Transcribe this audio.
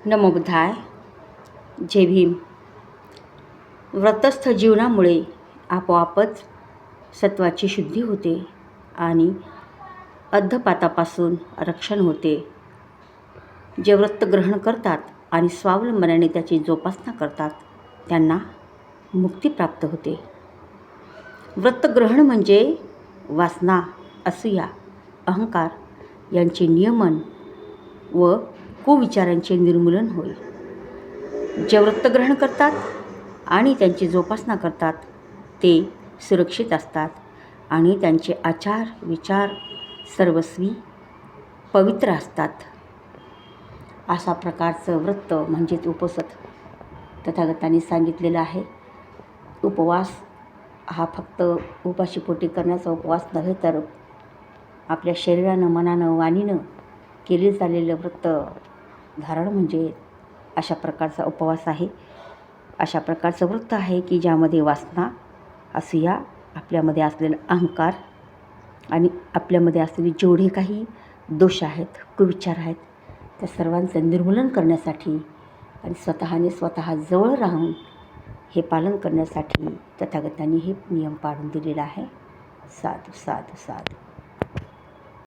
नमो बुद्धाय. जय भीम. व्रतस्थ जीवनामुळे आपोआपच सत्वाची शुद्धी होते आणि अधपातापासून रक्षण होते. जे व्रत ग्रहण करतात आणि स्वावलंबनाने त्याची जोपासना करतात त्यांना मुक्ती प्राप्त होते. व्रतग्रहण म्हणजे वासना, असूया, अहंकार यांचे नियमन व कुविचारांचे निर्मूलन होय. जे व्रतग्रहण करतात आणि त्यांची जोपासना करतात ते सुरक्षित असतात आणि त्यांचे आचार विचार सर्वस्वी पवित्र असतात. अशा प्रकारचं व्रत म्हणजेच उपवास तथागतांनी सांगितलेलं आहे. उपवास हा फक्त उपाशीपोटी करण्याचा उपवास नव्हे तर आपल्या शरीरानं, मनानं, वाणीनं केले झालेलं व्रत धारण म्हणजे अशा प्रकारचा उपवास आहे. अशा प्रकारचं व्रत आहे की ज्यामध्ये वासना, असूया, आपल्यामध्ये असलेला अहंकार आणि आपल्यामध्ये असलेले जेवढे काही दोष आहेत, कुविचार आहेत, त्या सर्वांचं निर्मूलन करण्यासाठी आणि स्वतः जवळ राहून हे पालन करण्यासाठी तथागतांनी हे नियम पाळून दिलेला आहे. साधू साधू साधू.